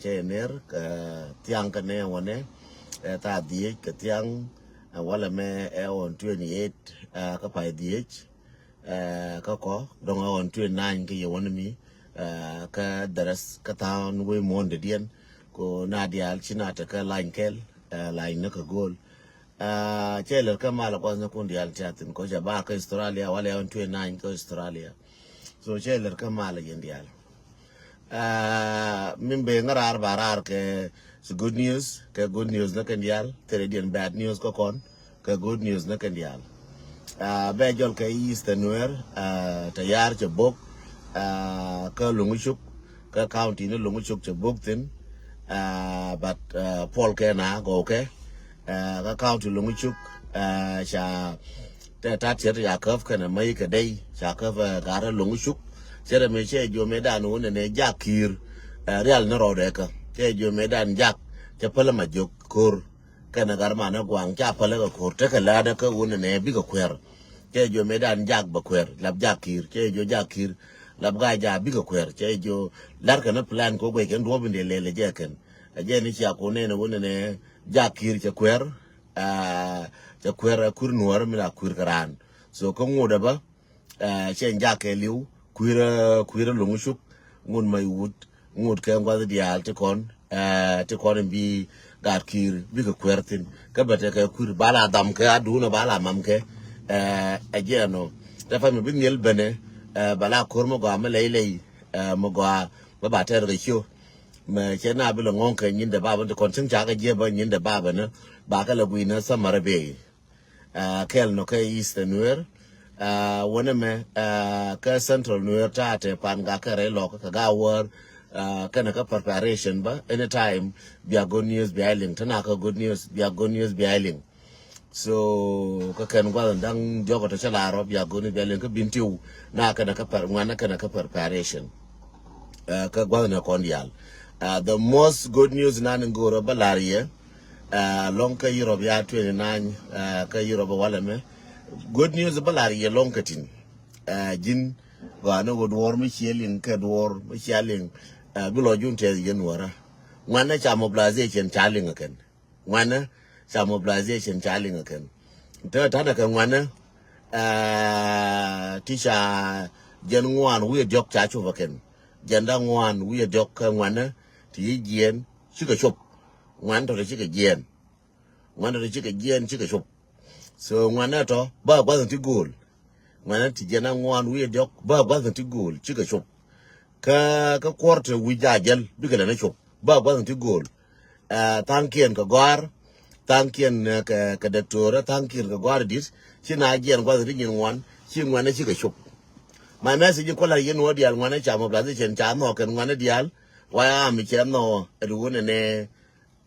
che ner tiang ka ne one ta die ka tiang wala me on 28 ka pa die ka ko dong on 29 ka ye one mi ka daras ka town we mon de dien ko na dial china ta ka line kel line na ka gol che ka mala kwa na kun dial chatin ko ja ba ka Australia wala on 29 ka Australia so che ka mala yen dial min be ngarar barar ke good news na kan dial Canadian bad news ko kon ke good news na kan dial be jol ke east nuer tayar che bok ka lunguchuk ka county no lunguchuk che bok tin but Paul ke na go ke ka county lunguchuk cha ta tiet ya kaf kana mai ka dai cha kaf gara lunguchuk chere me che jo medan one ne jakir real na rode ka che jo medan jak che pala ma jok kor kana garma na gwang cha pala ka kor te ka lada ka one ne bi ka kwer che jo medan jak ba kwer lab jakir che jo jakir lab ga ja bi ka kwer che jo lar ka na plan ko gwe ken do binde lele je ken je ni cha ko ne one ne jakir che kwer che kwer kur nuar mi la kur karan so ko ngoda ba che jake liu kuira lungushuk ngun mai wut ngut ke ngwa dial te kon bi garkir bi ko kwertin ka bete ka kur bala dam ke aduna bala mam ke ajeno ta fami bin yel bene bala kor mo ga lele mo ga ba ter ga sho me chena bi lo ngon ke nyinde baba de kon tin cha ga je ba nyinde baba ne ba ka la guina samara be kel no ke easternwer one me ka central new tate pan ga kare lo ka ga war kana ka preparation ba anytime be good news be ailing tana ka good news be ailing so ka kan gwa dan jogo to chala ro be good news be ailing ka bintiu na kana ka ngwana kana ka preparation ka gwa na kondial the most good news na ngoro ba lariye long ka Europe ya 29 ka Europe wala me good news balar ye lonkatin jin gano go dwor mi chielin ka dwor mi chielin bilo junte yen wara ngwana cha mobilization chaling ken ngwana cha mobilization chaling ken ta ta ka ngwana tisha jen ngwan wi jok cha chu vaken jenda ngwan wi jok ka ngwana ti jen chika chop ngwan to chika jen ngwana to chika jen chika chop so ngwana to ba gwa ti goal ngwana ti jena ngwan wi dok ba gwa ti goal chika chop ka quarter wi jajal bigala na chop ba gwa ti goal tankien ka gar tankien ka doctor tankien ka gar dis china jen gwa ti nyin ngwan chi ngwana chika chop my message ko la yen wodi al ngwana cha mobilization cha no kan ngwana dial wa mi chen no edune ne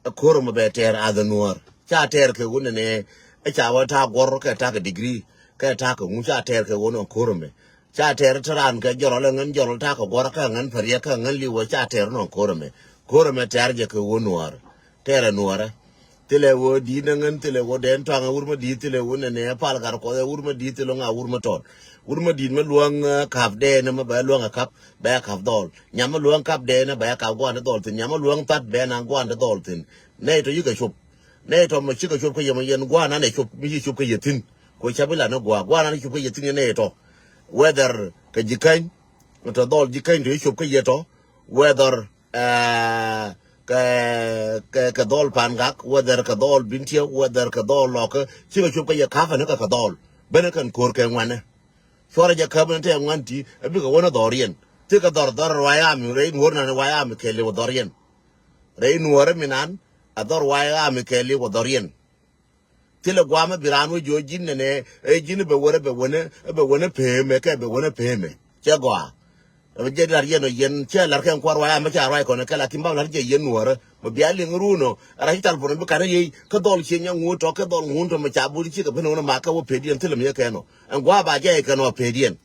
akoro mo beter adanor cha ter ke gune ne cha wa ta gor ka ta ka degree ka ta ka mu cha ter ka wono korome cha ter tran ka joro le ngan joro ta ka gor ka ngan faria ka ngan liwo cha ter no korome ter je ka wonuar ter nuara tele wo di ngan tele wo den ta nga urma di tele wona ne pal gar ko urma di tele nga urma ton urma di ma luang kaf de na ma ba luang kap ba kaf dol nyama luang kap de na ba ka gwa na dol tin nyama luang tat be na gwa na dol tin ne to yuga chup ne to ma chika chup ko yema yen gwa na ne chup mi chup ko yetin ko chabila na gwa na chup ko yetin ne to whether ka jikan to dol jikan to chup ko yeto whether ka dol pangak whether ka dol bintia whether ka dol loka chika chup ko ye kafa na ka dol bene kan kor ka ngwana fora ja kabin te ngwanti abi ka wona dorien te ka dor wayami rein worna ne wayami kele wo dorien rein wore minan ador wayami kele wo dorien tile gwama biranu jojin ne jin be wona peme ka be wona peme che gwa je dar yeno yen che lar kan kwar wayami cha rai ko ne kala kimba lar je yen wore mo biali ngruno ara hital bono be kana yi ka dol che nya nguto ka dol ngunto ma cha buri chi ka beno na maka wo pedien tile me ka no an gwa ba je ka no pedien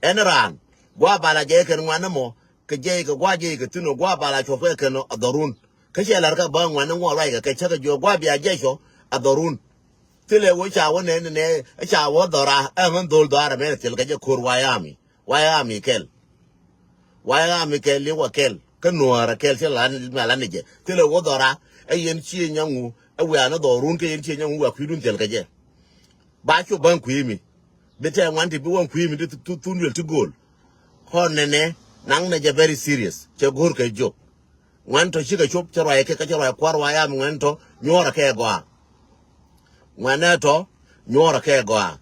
enran gwa ba la je ka ngwana mo ka je ka gwa je ka tuno gwa ba la chofe ka no adorun ka che lar ka ba ngwana ngo rai ka cha ka jo gwa bia je sho adorun tile wo cha wo ne cha wo dora an dol dora me tile ka je kor wayami kel li wa kel ka nuara kel che lan malane je tele wodora e yen chi nyangu e we ana do run ke yen chi nyangu wa kwidun tel ka je ba chu ban kwimi bete wanti bi won kwimi tu tunwel to goal honene nang na je very serious che gor ka jo wanto chika chop charo yake ka charo kwarwa ya mwanto nyora ke goa mwanato nyora ke goa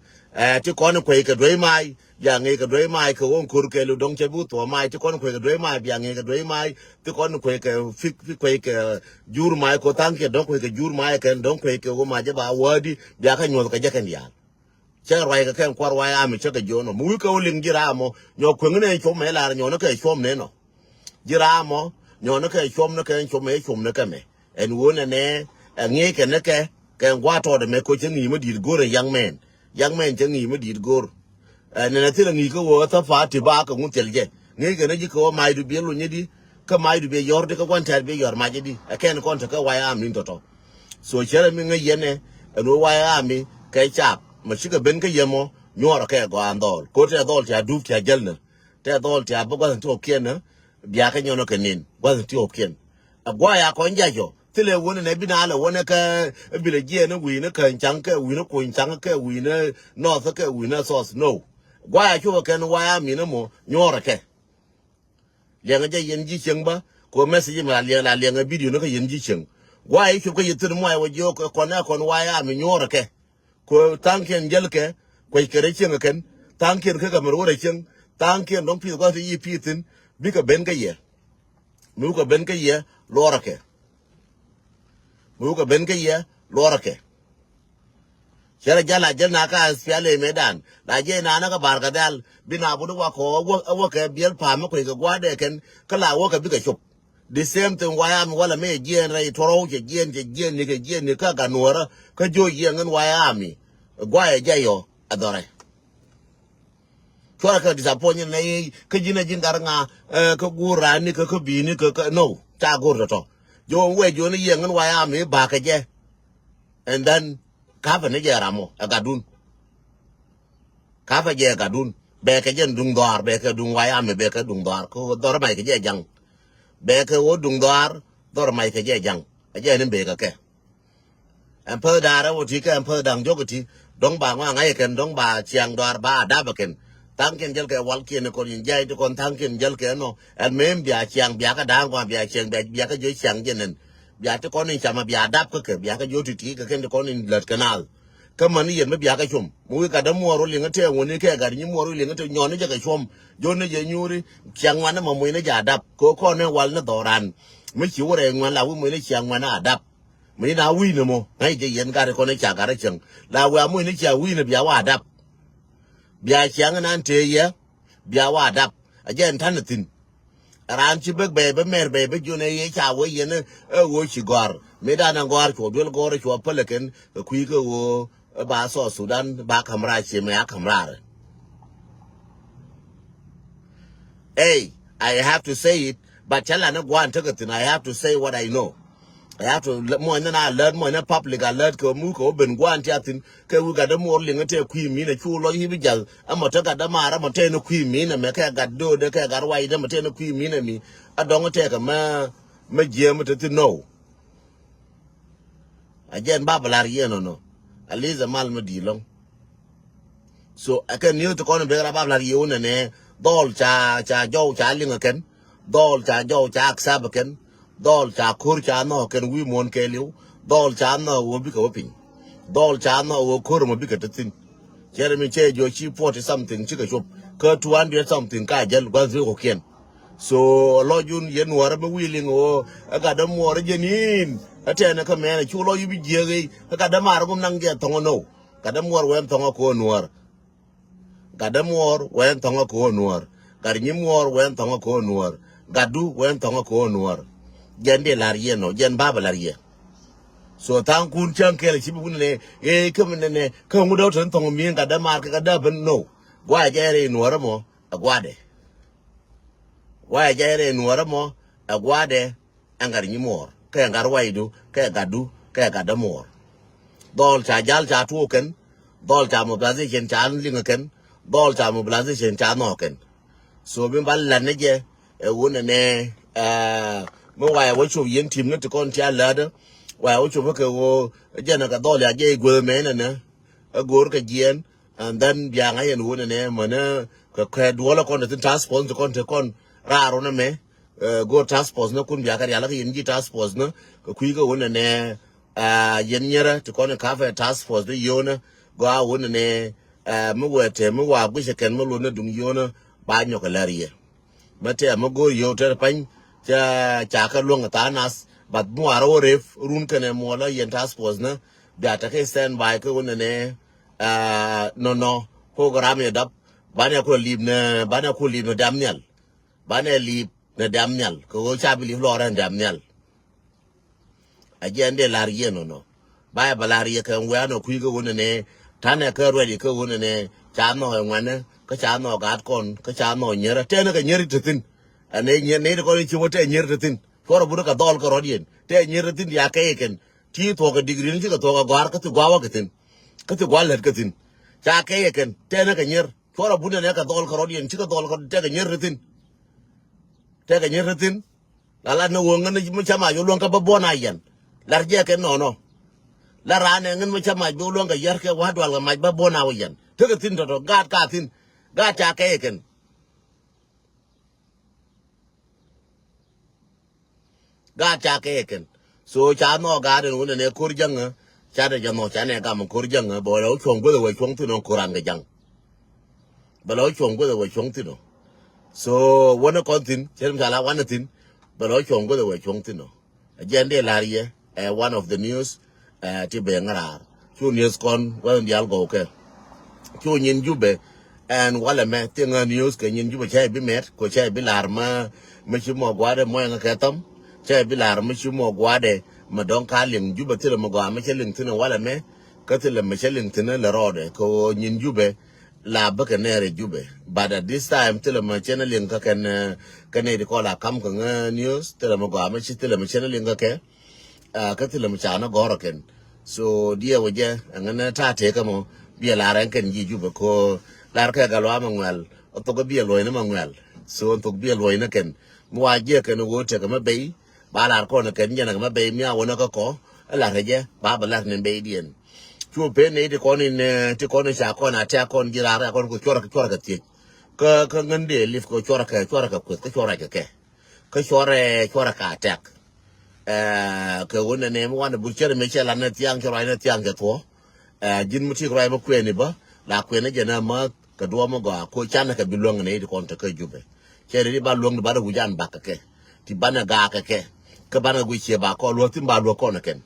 ti kon ko ke doi mai ya nge ke doi mai ko won kur ke lu dong che bu to mai ti kon ko ke doi mai ya nge ke doi mai ti kon ko ke fik ko ke jur mai ko tan ke dong ko ke jur mai ke dong ko ke wo ma je ba wadi ya ka nyol ka je kan ya charo yake ke kwarwa ya mi che ke jono mu ko ling gira mo nyo ko ngene cho me la nyo no ke chom ne no gira mo nyono ke chom no ke chom no ke me en wona ne ngi ke ne ke gwa to de me ko chengi mo dir gore young man chengi mo dir gor ne na tira ngi ko wo ta fa ti ba ko mutel je ngi ke ne ji ko mai du be lu ni di ka mai du be yor de ko kwantar be yor ma je di ken kon ta ka wa ya min to so chere mi ngi yene en wa ya mi ke chap ma shi ka ben ke yemo nyoro ke go andol ko te dol ta du ta jelna te dol ta bo ko to ken bia ka nyono kenin gwa ti opken agwa ya ko njajo tile wona ne binala wona ka bile je ne wi ne kan chang ka wi ne ko chang ka wi ne no ka wi ne sauce no gwa ya chu ka no wa ya mi ne mo nyora ke le nga je yen ji cheng ba ko message ma le nga video ne ka yen ji cheng gwa ya chu ka yitir mo ya wo ko na ko wa ya mi nyora ke ko tanken jel ke ko kere cheng ken tanken ka mer wora cheng tanken dong pi ko ti pi tin bika ben ka ye mu ka ben ka ye lora ke mu ka ben ka ye lora ke shara jala jana ka spiale medan la je na na ka bar ka dal bina budu wa ko wa ka biel pa ma ko ga gwade ken kala wa ka bika chop the same thing wa am wala me jen rai toro je jen ni ka ga nora ka jo ye ngan wa ami gwa ye jayo adore chora ka disappointment na ka jina jingar nga ka gura ni ka bi ni ka no ta gura to jo we jo ni yengan wa ya me ba ka je and then ka fa ne je ramo agadun ka fa je agadun be ka je dung dor be ka dung wa ya me be ka dung dor ko dor mai ka je jang be ka wo dung dor mai ka je jang a je ni be ka ke en per dara wo ti ka en per dang jo ko ti dong ba nga ngai ken dong ba chiang dor ba da ba ken tanken jel ke wal kien ko yin jai to kon tanken jel ke no el mem bia chiang bia ka dang kwa bia chiang bia ka jo chiang jenen bia to kon ni chama bia dap ke bia ka jo ti ka ken kon ni lat kanal ka man yen me bia ka chum mu ka da mo ro linga te woni ke ga ni mo ro linga te nyon je ka chum jo ne je nyuri chiang wan ma mu ne ja dap ko ne wal na doran me chi wore ngwan la wu mu ne chiang wan na dap me na wi ne mo ngai je yen ga ko ne cha ga ra chang la wa mu ne cha wi ne bia wa dap bia chiang nan te ye bia wa dap ajen tanatin ran chi bek be mer be june ye cha wo ye ne wo chi gor me da na gor ko dol gor ko peleken ku ko wo ba so Sudan ba kamra chi me kamra hey I have to say it but tell na go an tagatin I have to say what I know I have to more than I learn more in public. I learn ko mu ko ben gwan tiatin ke we got more linga te ku mi na chu lo hi bijal amota ga da mara mo te no ku mi na me ka ga do de ka ga wai de mo te no ku mi na mi adong te ka ma je mo te no ajen babalar ye no aliza mal mo di long so I can new to ko be ra babalar ye one ne dol cha jo cha linga ken dol cha jo cha aksa ken dol cha kur cha no ken wi mon ke liu dol cha no wo bi ko pin dol cha no wo kur mo bi ka tin jeremy che jo chi 40 something chi ka shop ka 200 something ka jel gwa zi ko ken so lo jun yen wara be willing o aga da mo re jenin atena ka me chu lo yu bi je ga da mar gum nang ge tongo no ga da mo wen tongo ko nuor ga da mo wen tongo ko nuor ga ni mo wen tongo ko nuor ga du wen tongo ko nuor jende larie no jen baba larie so tan kun chan kele chi bu ne kem ne ka mu do ton tong mi ga da mar ka da ben no gwa jere nuora mo agwade wa jere nuora mo agwade angar ni mor ka angar waidu ka gadu ka ga da mor dol cha jal cha tu ken dol cha mobilization cha linga ken dol cha mobilization cha no ken so bin bal la ne je e wona ne mo wa wo chu yin tim ne to kon cha la de wa wo chu ke wo jana ka do ya je gwe me ne a gor ka jien and then bia nga yen wo ne mo ne ka do la kon de task force kon te kon ra ro na me go task force na kun bia ka ya la yin ji task force na ko ku ga wo ne yen nyera to kon ka fa task force de yo na go a wo ne mo wa te mo wa bu se ken mo lo na dung yo na ba nyo ka läri mà thế mà go yo thế panh cha ka luang ta nas but mo aro ref run ka ne mo la yen task force na da ta ke stand by ko ne no program ya dap ba ne ko lib ne damnyal ba ne lib ne damnyal ko cha bi lo ran damnyal a jende lar ye no ba lar ye kan wa no ku ko ne ta ne ka ready ko ne cha no ngwane ka cha no gat kon ka cha no nyera te ne ka nyeri tin ane nyer ne ko chi wote nyer tin ko ro ka dol ko rodien te nyer tin ya ka eken ti to ka degree ni ka to ka gar ka tu gwa ka tin ka tu gwa let ka tin cha ka eken te ne ka nyer ko ro ne ka dol ko rodien chi ka dol ko te ka nyer tin la no wo ngane mu chama yo lon ka ba bona yan lar je ke no la rane ngin mu chama yo lon ka yar ke wa dwal ga ma ba bona wo yan te ka tin to gat ka tin ga cha ka eken ga cha ke ken so cha no ga de ne ne kur jang cha de no cha ne ga mo kur jang bo lo chong go we chong tu no kuran ga jang bo lo chong go we chong tu no so wona kon tin chen cha la wan tin bo lo chong go we chong tu no agende la rie one of the news ti be ngara chu news kon wa ndial go ke chu nyin jube and wala me tin news ke nyin jube cha bi met ko cha bi lar ma chi mo gwa de mo nga ka tam che bilar mi chumo gwade ma don ka lim juba tile mo gwa mi chelin tine wala me ka tile mi chelin tine le rode ko nyin jube la baka nere jube but at this time tile ma chenelin ka ken ne ko la kam ka news tile mo gwa mi tile mi chenelin ka ke ka tile mi chana goro ken so dia waje ngana ta te ka mo bia la ran ken ji jube ko lar ka ga lo amangwal to ko bia lo ina mangwal so to bia lo ina ken mo waje ken wo te ka ma be ba la ko na ken jana ma be mi awona ka ko la reje ba la ne be dien chu pe ne de ko ni ne ti ko ne sha ko na ta ko ni ra ko ko chora ka ti ka ngan de lif ko chora ka ko ka chora ka chora ka attack ka wona ne mo wana bu chere me chela na tiang chora na tiang ka to jin mu ti ko ma kwe ni ba la kwe ne jana ma ka do mo ga ko chana ka bilong ne de ko ta ka jube chere ri ba long ba da hujan ba ka ke ti bana ga ka ke ka bana gu che ba ko lo tin ba lo ko na ken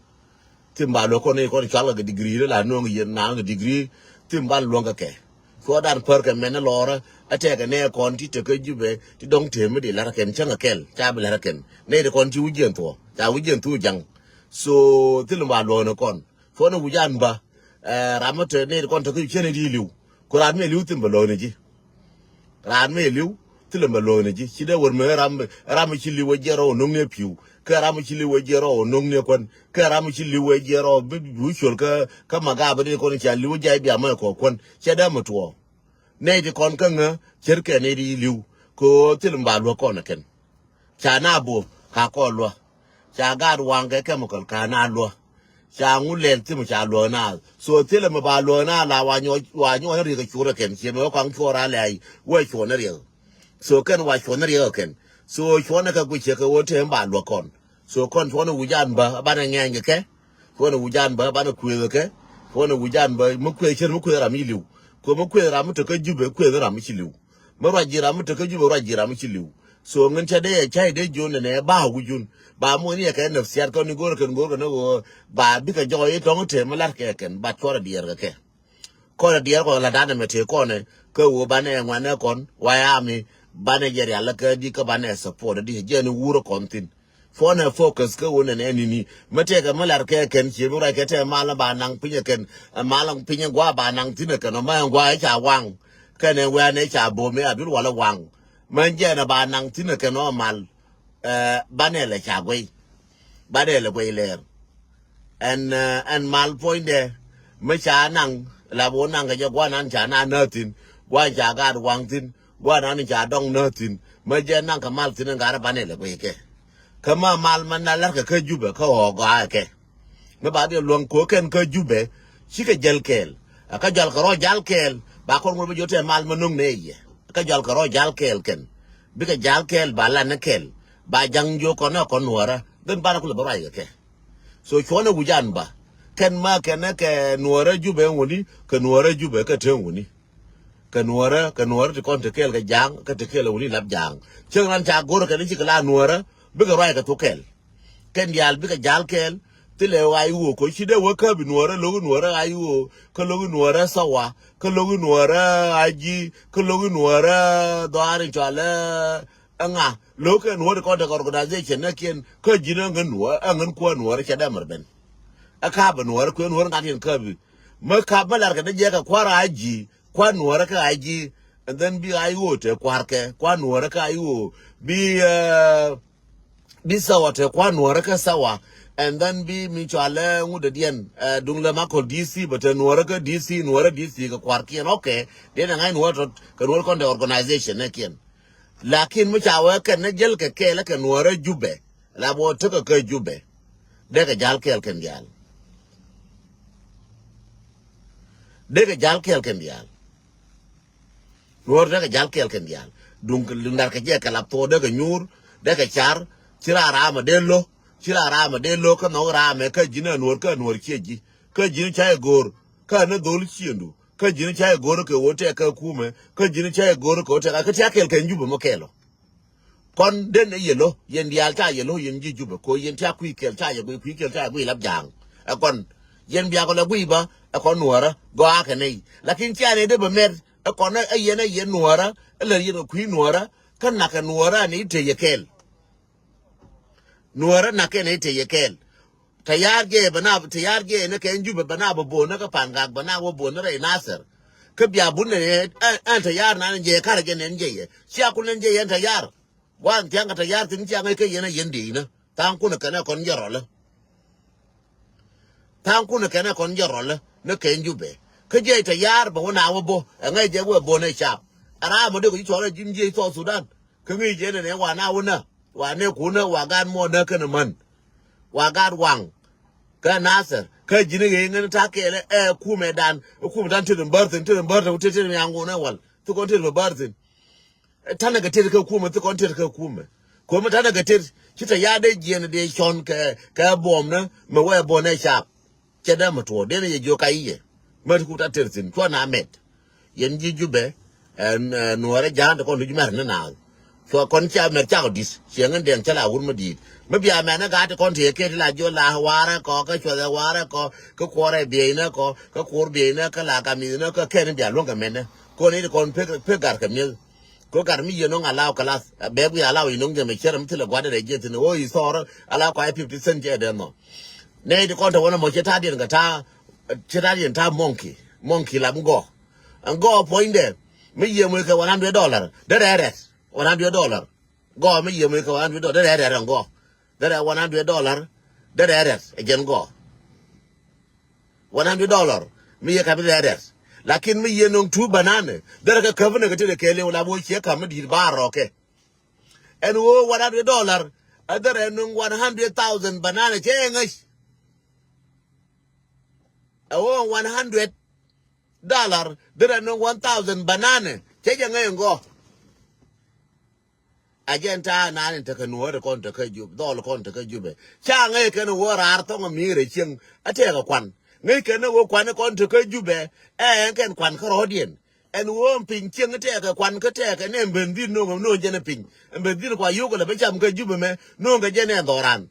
tin ba lo ko ne ko chala ga degree la no ngi na ga degree tin ba lo ga ke so dan per ka men lora ate ka ne kon ti te ka jube ti dong te me de la ken changa kel cha ba la ken ne de kon ti ujen to cha ujen tu jang so tin ba lo na kon fo na ujan ba ramate ne kon to ku chene di liu ko ran me liu tin ba lo ne ji ran me liu tin ba lo ne ji chi de wor me ram chi liu jero no ne piu ka ram chi liu jero no ne kon ka ram chi liu jero bu shol ka maga ba de kon cha liu ja bi ama ko kon che da mutuo ne de kon ka nga cherke ne di liu ko tin ba lo kon ken cha na bo ka ko lo cha ga wang ke mo ka na lo cha ngule ti mo cha lo na so tele mo ba lo na la wa nyo ri ka chu ra ken che mo kwang chu ra lai we chu na ri so ken wa chu na ri ken so chu na ka gu che ka wo te ba lo kon so kon chu na ujan ba na nge ke chu na ujan ba na ku ke chu na ujan ba mo ku che mo ku ra mi liu ko mo ku ra mo to ka jube ku ra mi chi liu mo ra ji ra mo to ka jube ra ji ra mi chi liu so ngin cha de chai de jun ne ba gu jun ba mo ni ka na siar ko ni gor no ba bi ka jo yi tong te ma lar ke ken ba chora dier ke ko dier ko la dana me te ko ne ko wo ba ne ngwa ne kon wa ya mi ba ne je ya la ka di ka ba ne support di je ni wuro kon tin fo na focus ko wo ne ni me te ka ma lar ke ken chi mo ra ke te ma la ba nang pinye ken ma lang pinye gwa ba nang tin ke no ma gwa cha wang ke ne wa ne cha bo me adul wala wang man je na ba nang tin ke no mal ba ne le cha gwe ba de le gwe ler and mal point de me cha nang la bo nang ga gwa nan cha na na tin gwa cha ga wang tin gwa na ni cha dong nothing ma je nan kamal tin ngara banele ko ke kama mal man na la ka jube ka o ga ke me ba de luang ko ken ka jube shi ka jel kel ka jal ka ro jal kel ba ko mo jote mal manung ne ye ka jal ka ro jal kel ken bi ka jal kel ba la na kel ba jang jo ko na ko nuora den ba na ko ba ke so chona gujan ba ken ma ken ke nuora jube ngoni ka nuora jube ka te ngoni ka nuora ti kon te kel ka jang ka te kel woni lab jang chen ran cha goro ka ni ka la nuora bi ka ro ka to kel ken yal bi ka jal kel tile wa yu ko shide wa ka bi nuora logo nuora ayu ko logo nuora sawa ko logo nuora aji ko logo nuora do ari chale anga logo nuora ko da organization na ken ko jina ngan nuora ngan ko nuora cha da marben aka ba nuora ko nuora ngatin ka bi ma ka balar ka da je ka kwara aji kwa nuora ka aji and then bi ayu te kwarke kwa nuora ka ayu bi sawa te kwa nuora ka sawa and then be mutual with the dien dung le mako DC but nuora ka DC ka kwarkien okay then I know what can work on the organization again lakin mu chawa kan na jel ka ke la kan nuora jube la bo to ka jube de ka jal kel kan jal de ka jal kel kan jal nuora de ka jal kel kan jal dung ndar ka je ka lap to de ka nyur de ka char chira rama de lo chila rama de lo ka no rama ka jina nuor keji ka jina chai gor ka na dol chiendu ka jina chai gor ke wote ka kume ka jina chai gor ko te ka ta kel kan jubo mo kelo kon den yelo yen dial ta yelo yen ji jubo ko yen ta ku kel ta ye ku kel ta ku lab jang a kon yen bia ko la bu ba a kon nuora go aka nei lakin cha ne de be mer a kon a yen nuora la yen ku nuora kan na ka nuora ni te ye kel nuora na ke ne te yekel tayar ge ne ke njube bana bo na ka panga bana wo bo na re nasir ke bia bun ne an tayar na je kar ge ne nje ye sia ku ne nje ye tayar wan tiang ka tayar tin tiang ke ye na yen di na tan ku ne kana kon jero le tan ku ne kana kon jero le ne ke njube ke je tayar bo na wo bo ngai je wo bo ne sha ara mo de ko cho le jim je so Sudan ke ngi je ne wa na wo na wa ne kuna wa gan mo da kana man wa gan wang ka nasir ka jini ga yin ta ke le ku me dan tin bartin te yango na wal to kon tin bartin tan ga te ka ku me to kon te ka ku me ko me tan ga te kita ya de jene de shon ka bom na me wa bo na sha ke da muto de ne jo kai ye me ku ta tertin ko na met yen ji jube nuore jan ko lu mar na so kon cha mer cha dis siang den cha la wur ma di me bia me na ga te kon te ke la jo la wara ko ka cho la wara ko re bi na ko ka kor bi na ka la ka mi na ka ke ne bia lo ka me na ko ni kon pe gar ka mi ko gar mi yo no ala ka la be bu ala wi no je me chere mi te la gwa de je te no i so ala ko ai 50 cent je de no ne de kon to wona mo che ta den ga ta che ta den ta monkey la ngo point de me ye mo ka $100 de $100 go me ye me ka $100 de go de $100 de again go $100 me ye ka de lakin me ye no 2 banana de ka kavne ka te ke le wala bo che ka me di baro ke and wo $100 adere no 100,000 banana che ngai wo $100 there no 1,000 banana che ngai go agenta na ni te kan wo kon te ka jub dol kon te ka jube cha ngai kan wo rar to mi re ching ate ka kwan ngai kan wo kwan kon te ka jube ken kwan ka rodien en wo pin ching te ka kwan ka te ka ne bendi no je ne pin bendi kwa yugo le be cham ka jube me no ga je ne doran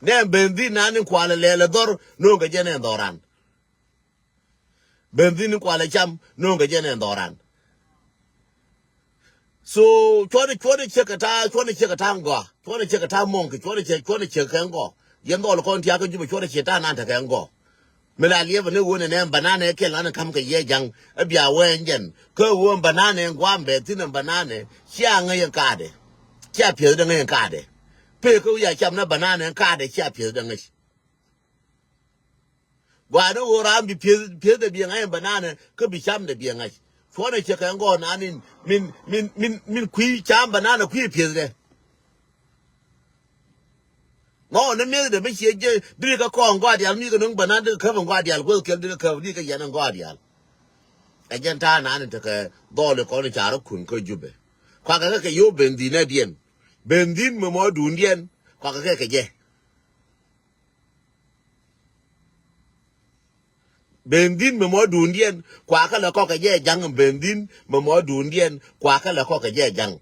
ne bendi na ni kwa le dor no ga je ne doran benzin kwa le cham no ga jene ndoran so chone chekata ngo chone chekata monk chone cheka ngo yendo lo kon tia ka jibe chone cheta na ta ka ngo mela lieve ne wona ne banana ke lana kam ka ye jang abia wenjen ko wo banana ngwa mbe tin banana sia nga yen kade sia pye de nga yen kade pe ko ya cham na banana kade sia pye de nga gwa no ora bi pie de bi ngai banana ko bi cham de bi ngai fo ne che kan go na min kui cham banana kui pie de no ne me de bi che je bi ka ko ngwa dial mi ko nung banana de ka ngwa dial ko ke de ka di ka yan ngwa dial a jen ta na ne te ka do le ko ne charo kun ko jube kwa ka yo bendina dien bendin mo dun dien kwa ka je bendin mo dun dien kwa ka la ko ka je jang bendin mo dun dien kwa ka la ko ka je jang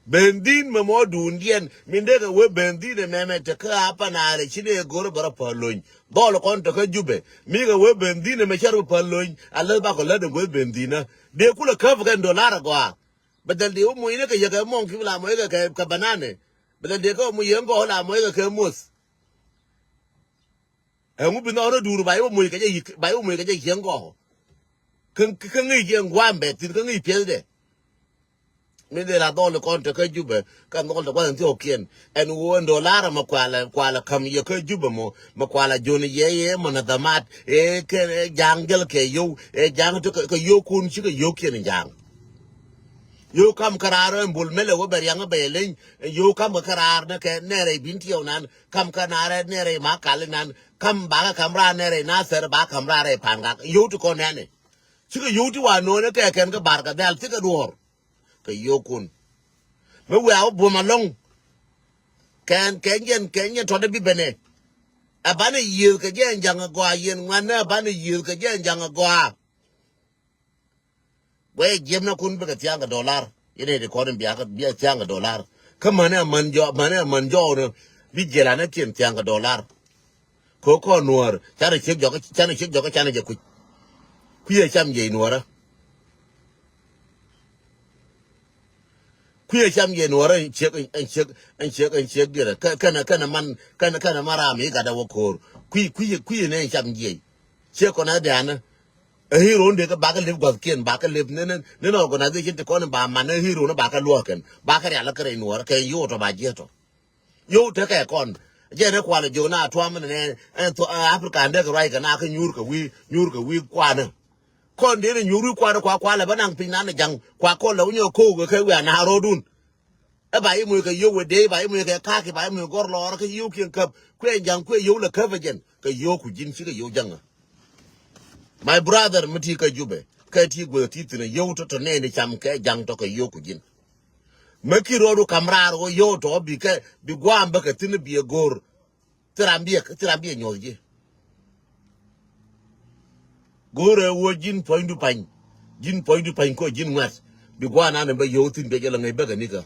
bendin mo dun dien min de ka we bendin me me te ka apa na re chine gor bara palon dol kon to ka jube mi ga we bendin me charu palon ala ba ko la de we bendina de kula ka fa $1 gwa badal de mo ine ka ye ka mon ki la mo ka banane badal de ko mo ye ngo la mo ka mus ngu bi no duru ba yo mo ka je ba yo mo ka je yengo kan ngi je ngwambe tin kan ngi pye de mi de la dole kon to ka jube kan no to kwan to kien en wo $1 ma kwala kam ye ka jube mo ma kwala joni ye mo na damat ke jangel ke yo jang to ka yo kun chi ka yo kien jang yo kam karar bul mele wo ber yang be len yo kam karar na ke nere binti yo nan kam kanare nere ma kal nan kam ba kamra nere na ser ba kamra re panga yo to ko nene chi ka yo to wa no ne ke ken ka bar ka dal ti ka duor ka yo kun me wa bo malong ken to de bi bene abane yil ka jen jang gwa yen ngwana abane yil ka jen jang gwa we jem na kun be ka tianga $1 ine de ko biya ka biya tianga $1 ka mane manjo no bi jela na tien tianga $1 ko nuor chane chek jo ka chane je ku ye cham je nuora ku ye cham je nuora chek dire kana man kana mara mi ga da wokor ku ye ne cham je che ko na dana hero de ka baka live god ken baka live ne organization te ko ba man hero no baka luoken baka ya la kare nuor ke yo to ba je to yo te ka kon je ne kwala jo na to man ne to africa de ka rai ka na ka nyur ka wi kwa na kon de nyuru kwa na kwa la banang pin na jang kwa ko la nyo ko ga ka wa na rodun e ba yi mu ka yo we de ba yi mu ka ka ki ba yi mu gor lo ka yo ken kap kwe jang kwe yo la ka vajen ka yo ku jin shi ka yo jang my brother mati ka jube ka ti go ti tine yo to ne ni cham ka jang to ka yo ku jin maki rodu kamrar go yo to bi ka bi gwamba ka tine bi gor tirambiye nyoje gore wo jin pointu pan ko jin wat bi gwana ne ba yo tin be jela ngai ba ga nika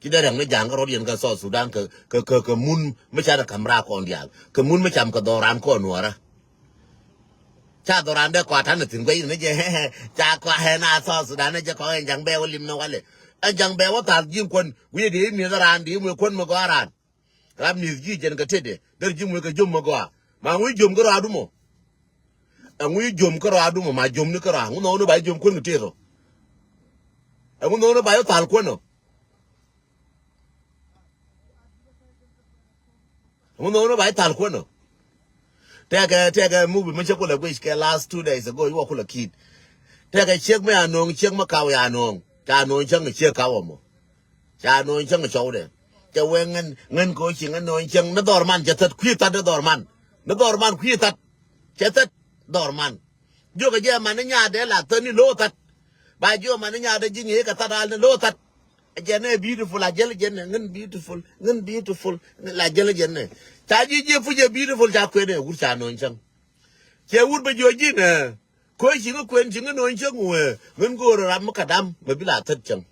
ki da ne jang ro yen ka so sudan ka mun ma cha da kamra ko ndial ka mun ma cham ka doran ko nuara cha doran de ko tan tin goi ne je cha ko he na so sudan ne je ko en jang be wolim no wale en jang be wo ta jin kon wi de mi da ran di mu kon mo garan ram mi ji jen ka tede der ji mu ka jom mo go ma wi jom ko adu mo angui jom ko adu mo ma jom ni ko ra no ba jom ko ngi ro angu no ba yo tal ko no angu no ba tal ko no tega movie me cheko la wish ke last 2 days ago you ko la kid tega check me anong check ma ka ya anong ta no chang check ka wo mo cha no chang chou de cha wen ngen ko chi ngen no chang na dor man cha tat kwi ta de dor man na dor man kwi ta cha tat dorman jo ga je man nya de la tani lo tat ba jo man nya de jinge ka ta dal lo tat je ne beautiful la jel je ne ngen beautiful la jel je ne ta ji je fu je beautiful ta kwe ne wur cha no chang che wur ba jo ji ne ko chi ko kwen chi no chang we ngen go ra ma ka dam ma bi la tat chang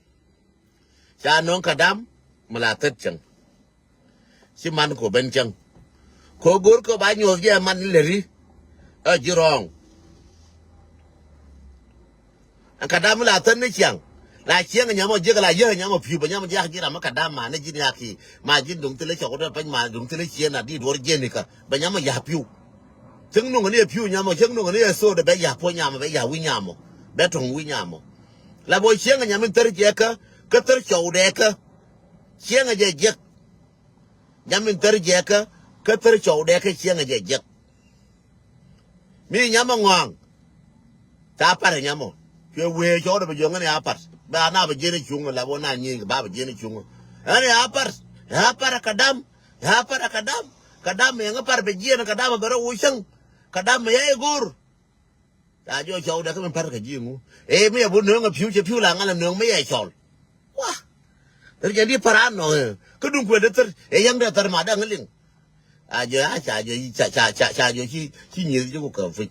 cha no ka dam ma la tat chang si man ko ben chang ko gor ko ba nyo je man läri jirong kadam la tan ne chiang la chiang nya mo je la ye nya mo phi ba nya mo ja jira ma kadam ma ne jin ya ki ma jin dung tele chok do pa ma dung tele chien na di dor je ni ka ba nya mo ya phi chung no ne phi nya mo chung no ne so de ba ya po nya mo ba ya wi nya mo ba tong wi nya mo la bo chiang nya min ter je ka ter chou de ka chiang je Yamin Terjeka, Cutter Chow Decker Chiang a jet. Me Yamangwang. Tapar Yamo. You wear your young and appars. But I never Jenny Chung, Lavona, Baba Jenny Chung. Any appars, Haparakadam, Haparakadam, Kadam, Young Parbajian, Kadama Baro Wishang, Kadam Yagur. I just showed that in Parakajimu. Eh, me, I wouldn't know a future Pulang and no me I shall. What? There can be parano. Couldn't quit it. A young daughter, Madame Ling. I just she knew you go free.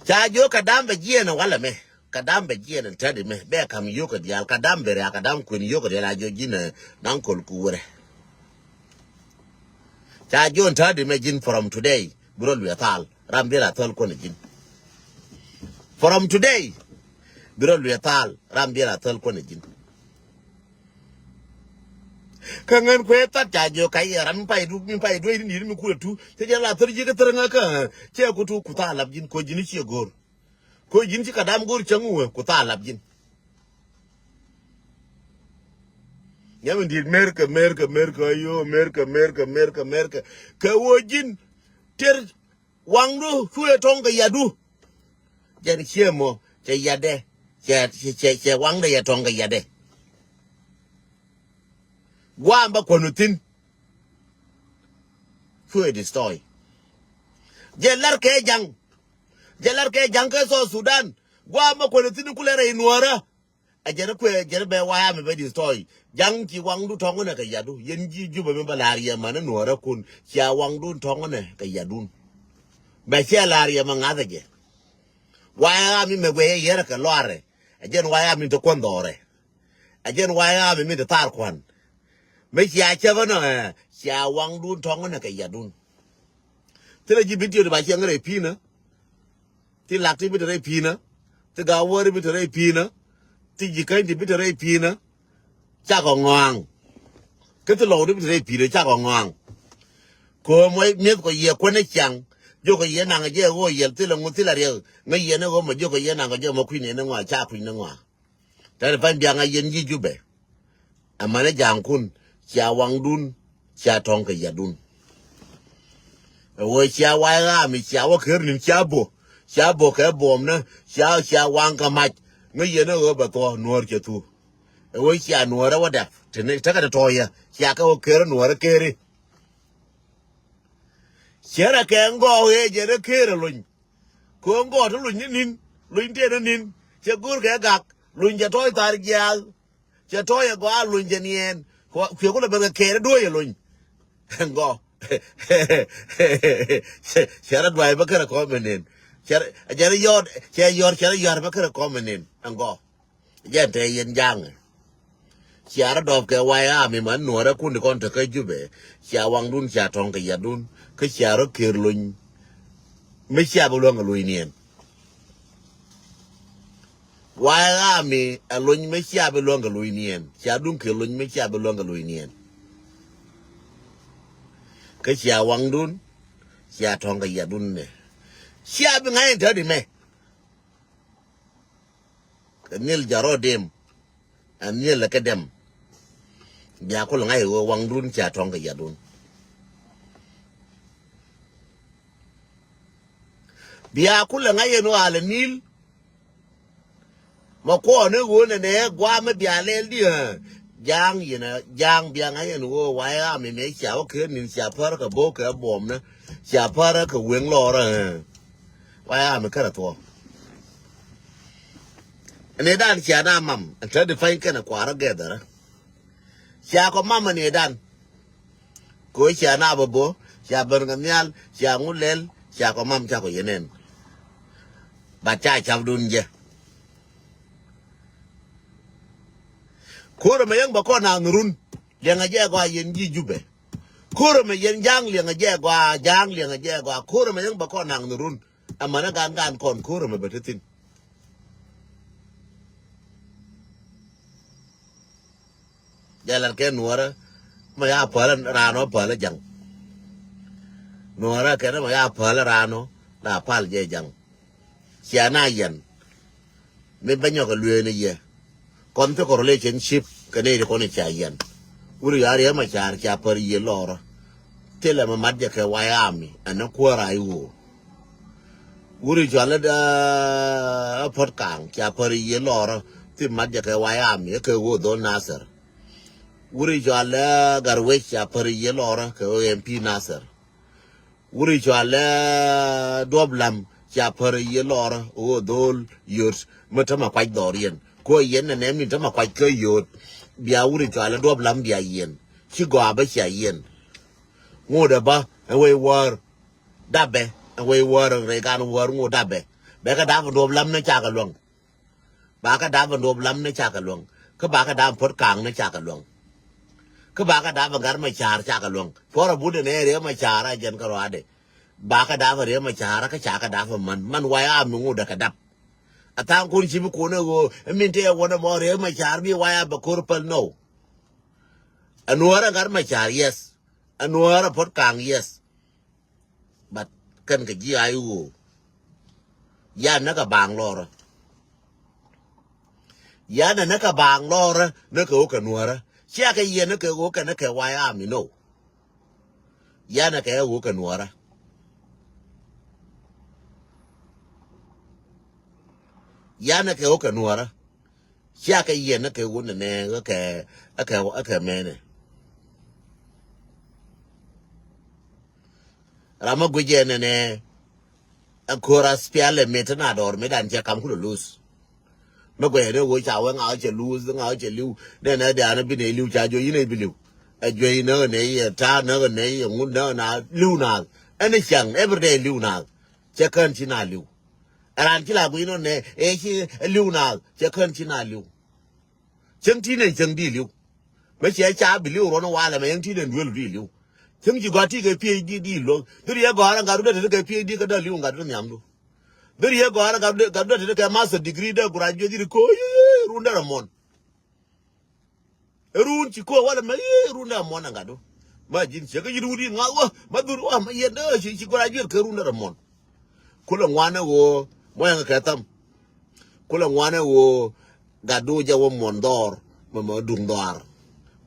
Chajo Kadam Bajian and Wallame. Kadam Bajian and Teddy me. Bear come yoke the Alcadam Berry, Akadam Queen Yoke de la Jogina, Uncle Kure. Chajo and Teddy imagine from today. Bro, we are tal. Rambira Tol Conagin. From today, Birol Yatal, Rambira Tol Conagin. Kangan Queta, Jajo Kaya, Rampai, Dumpai, doing in Mukutu, Tejala Turjika, Chakutu, Kuta Labjin, Kojinichi Gor. Kojinchi Kadam Gur Changu, Kuta Labjin. Yaman did America, America. Kawajin, Ter Wangdu, Tonga Yadu. Jan Chiemo, Yade, Wanga Yatonga Yade. Wamba Konutin, Fue destroy. Jelarke Janka so Sudan, Wamba Konutin Kulera in Wara. A Jerbe Wayam be destroy. Janki Wangdu Tongana Yadu, Yenji Juba Malaria Man and Wara Kun, Chia Wangdu Tongana Yadun. Bachelaria among other. Why am I me way Yerka Lore? Again, why am I to Condore? Again, why am I me the Tarquan? Make ya chavana, Sia Wangdun Tonganaka Yadun. Till a gibit by younger Pina, till activity Rapina, the Gawari bit Rapina, till you can't bit Rapina, Chagongwang. Get the load of Rapina, Chagongwang. Come wait, milk or ye Quanachang. Joko Yenang a year or yell till a mutilario, may Yenago, Joko Yenang a Jomo Queen and a chapping no one. That find young a Yenji Jube. A manager kun, Chia Wangdun, Chia Tonka Yadun. A way Chia Wai, Chia Walker in Chabo, Chia Boka Bomna, Chia Wanka Mat, no Yeno Bato, nor Ketu. A way Chia Nora Wadap, to take a toya, Chiaka Kerr, nor a carry. Sierra can go away, Jerry Kerlin. Congo to Lunin, Luntenin, Chagurgak, Lunja toy Targial, Chatoya Gua Lunjanian, who could have been a care do you lun. And go. Sierra driver can come in. Jerry Yard, Cherry Yarbaker come in and go. Yet a young. Sierra Dovka, why army man, nor a couldn't contact a jube. Siawangdun, Chatonka Yadun. Kisharo Kirlun, Mishabulong Luinian. Why army a lun Mishabulong Luinian, Shadun Kirlun Mishabulong Luinian. Kishia Wangdun, Shatonga Yadun. Shabing I ain't heard me. Nil Jarodim and Nil Academ. Yakulong I Wangdun, Shatonga Yadun. Bia kula ngaye no ale nil mako ne wo ne gwa me bia le li jang yina jang bia ngaye no wa ya me sha o ke nin sha par ka bo ka bom ne sha par ka wen lo ra wa ya me kara to ne dan sha na mam ta de fain kana kwara ga da sha ko mama ne dan ko sha na bo sha ber nganyal sha ngulel sha ko mam cha ko yenen bà trai chào đun je kore me yang ba ko na nurun yang aje gwa yen ji jube kore me yen jang yang aje gwa jang yang aje gwa kore me yang ba ko na nurun amana gan kon kore me betetin jalan ke nuara ma ya pala rano pala jang nuara ke ma ya pala rano la pal je jang Siana yan, me banyo ka luye na ye. Konto ko relationship ka na ito ko ni siya yan. uri yari ma char cha par ye lor tele ma madje ke wayami ana kwara iwo uri jala da pot kang cha par ye lor ti madje ke wayami ke wo do nasser uri jala garwe cha par ye lor ke MP nasser uri jala doblam cha par ye lor o dol yurt matama kwaj dorien ko yen ne mi tama kwaj ke yurt bia uri jala doblam bia yen chi go aba cha yen ngode ba we war dabe we war re gan war ngo dabe be ka da doblam ne cha ka long ba ka da doblam ne cha ka long ka ba ka da pot kang ne cha ka long ka ba ka da gar ma char cha ka long fora bude ne re ma chara jen ka rade ba ka da re ma chara ka cha ka da man wa ya mi ngo da ka dap atang kun chi ko ne go min te wona mo re ma char bi wa ya ba korpal no anwara gar ma char yes anwara pot kang yes but kan ka ji ayu ya na ka bang lor ya na ka bang lor na ka o ka nwara chia ka ye na ka o ka na ka wa ya mi no ya na ka o ka nwara ya na ka o ka nwara chia ka ye na ka o na ne ka me ne rama guje ne ankora spiale metana dor medan je kam kulo lose no go ere wo cha wa nga che lose nga che liu ne na da na bi ne liu cha jo yine bi liu a jo yine ne ye ta na ne ye ngu na liu na any chang everyday liu na che kan chi na liu ran chi la bu no ne e chi liu na che kan chi na liu cheng ti ne cheng di liu me che cha bi liu ro no wa la me yang ti ne lu liu cheng ji gwa ti ke PhD di lo duri ye gwa ga ru de ke PhD ka da liu ga ru nyam lu duri ye gwa ga de ke master degree da graduate di ko runda ramon run chi ko wala me runda ramon ga do ma jin che ga yiru di nga wa ma duru wa ma ye da chi graduate ke runda ramon kula ngwana wo mo yang ka tam kula ngwana wo ga do ja wo mondor mo dung dor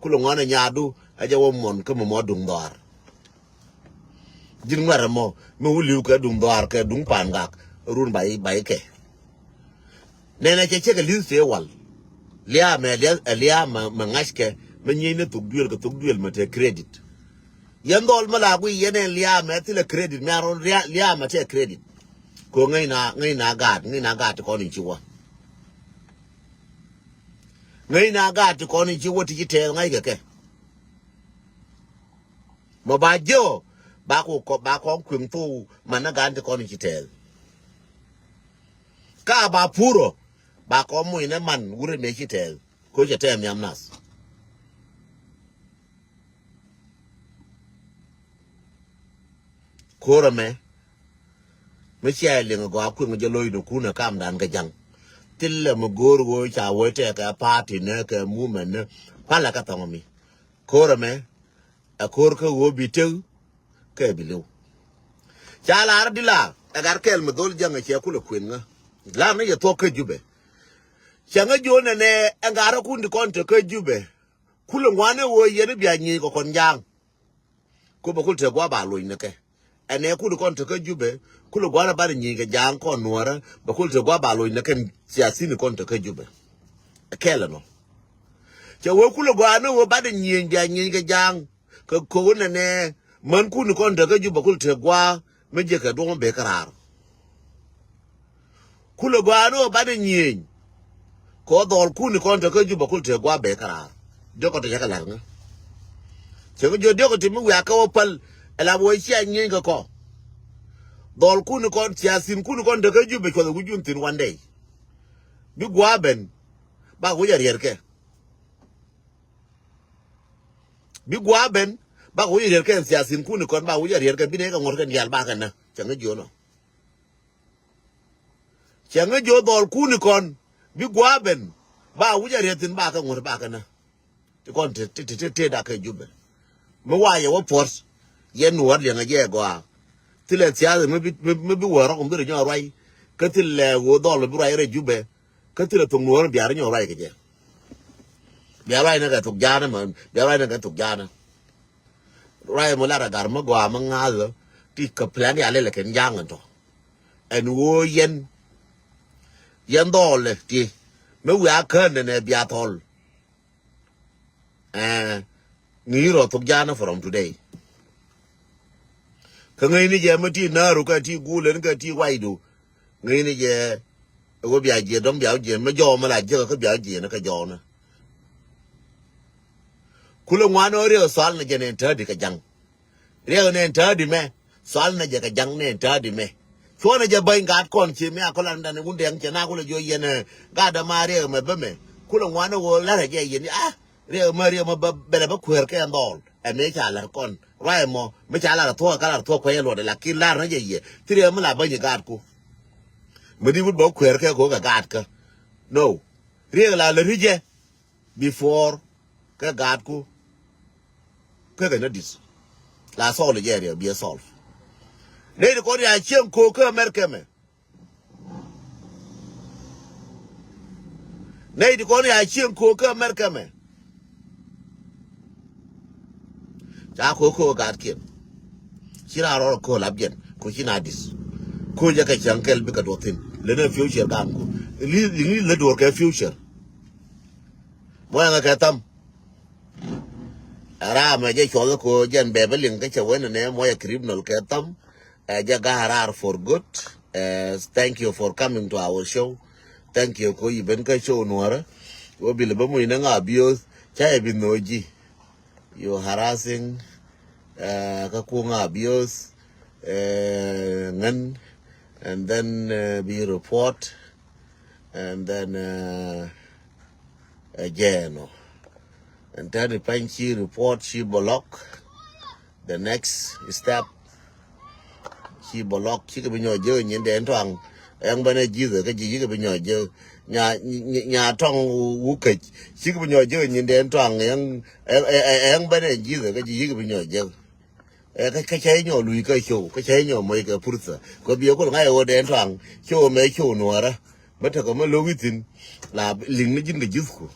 kula ngwana nyadu aja wo mon ka mo dung dor jin ngara mo wuli ka dung dor ka dung pan gak run bai ke nena che ka liu se wal lia ma ngashke ma nyine tuk duel ma te credit yandol mala gu yene lia ma te credit ma ron lia ma te credit ko ngai na gat ko ni chiwa ngai na gat ko ni chiwa ti te ngai ke mo ba jo ba ko kwim tu mana gat ko ni te ka ba puro ba ko mu ina man gure me chitel ko je tem yamnas kora me chia le go aku nge loy do kuna kam dan ga jang tille mo gor go cha wo te ka party ne ka movement ne pala ka tamo mi kora me a kor ko wo bitel ka bilu cha la ardila agar kel mo dol jang che ku le kwinga la ne ye to ka jube changa jona ne angara kundi konte ka jube kula ngwane wo yene bia nyi ko kon jang ko ba kulte gwa ba lo ne ke ene kudu konte ka jube kula gwana ba nyi ga jang ko nuara ba kulte gwa ba lo ne ke siasi ni konte ka jube akela no cha wo kula gwana wo ba nyi ga jang ko ne man kunu konte ka jube kulte gwa meje ka do be karar kula gwana ba nyi ko dol kuni konta ko juba kulte gwa be kara joko to yakala nga chego joko timu ya ka opal ela bo chi anyi ga ko dol kuni kon siasin kuni konta ko juba ko gujun tin one day bi gwa ben ba go yer ke bi gwa ben ba go yer ke siasin kuni kon ba go yer ke bi ne ga ngor kan yal ba kan na changa jono changa jo dol kuni kon bi gwaben ba wuja retin ba ka ngor ba kana ti kon te da ka jube mo waye wo force yen war le ngaje gwa tile tia me bi woro ko bi nyo rai ka tile wo dol bi rai re jube ka tile to ngor bi ar nyo rai ke je bia rai na ga tuk jana man bia rai na ga tuk jana rai mo la ra gar ma gwa ma nga lo ti ka plan ya le ken yang to en wo yen dole ti me wa kan ne bia tol ngi ro tuk jana from today ka ngai ni je ma ti na ru ka ti gu len ka ti wai du ngai ni je wo bia je dom bia je ma jo ma la je ka bia je na ka jo na kulo ngwano rio swal na jene ntadi ka jang rio ne ntadi me swal na je ka jang ne ntadi me chona je bay ngat kon chi me akola ndane gunde yang chena kulo jo yene gada ma rio me be me kulo ngwano wo la re je yene rio ma bele ba kwer ke ndol e me cha la kon rai mo me cha la to ka la to ko ye lo de la kin la na je ye tri me la ba je gad ku me di bu bo kwer ke ko ga gad ka no rio la le rije before ka gad ku cái nó dis là solve le jere bi solve ne ko ya chen ko ka America me ne ko ya chen ko ka America me ta ko ga ken kira ro ko labjen ko kina dis ko je ka chankel bi ka dotin le na future ga ko li le do ka future mo nga ka tam ra mà je chol ko jen be belin ka chawen ne mo ya criminal ka tam ja garar for good. Thank you for coming to our show. Thank you ko iben ka show nuara wo bil ba mo ina nga bios cha e binoji you harassing ka ko nga bios ngan and then be report and then again and then the Panchi report she block. The next step she block she can be your journey in the entang and when a Jesus can you be your journey nya tong wukage she can be your journey in the entang and when a Jesus can you be your journey cái chế nhỏ lùi cái show cái chế nhỏ mấy cái pursa có biểu có ngay ở đèn thoáng show mấy show nữa đó mất thật có mấy lô tin là lính nó dính cái dứt của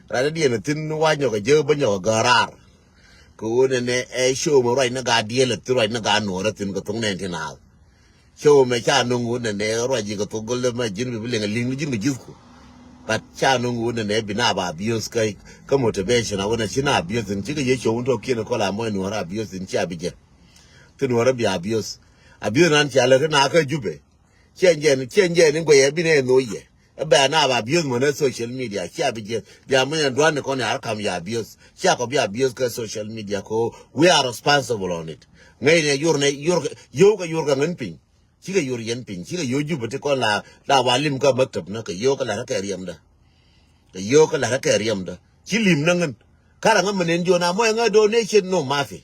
ra đi là tin qua nhỏ cái dơ bên nhỏ garar cô này show mà rồi nó gà đi là từ rồi nó gà nữa đó tin cái tung này thế nào show mấy cha nông ngôn này rồi gì cái tung cái là mấy dính bị lính nó dính cái dứt của but cha nông ngôn này bị na bà bios cái motivation à vẫn là bios thì cái gì show đó kia nó có làm mọi nữa là bios thì cha bị chết thì nữa là bị bios nan cha là cái nào cái giúp chen je ni goye bi ne no ye ba na ba bios mo na social media cha bi je bia mo ya dwan ko na kam ya bios cha ko bia bios ka social media ko we are responsible on it ngai ne yo ka ngan pin chi ka yen pin chi ka yo ju bete ko la walim ka maktab na ka yo ka la ka riyam da chi lim na ngan kara ngam men jo na mo nga donation no mafi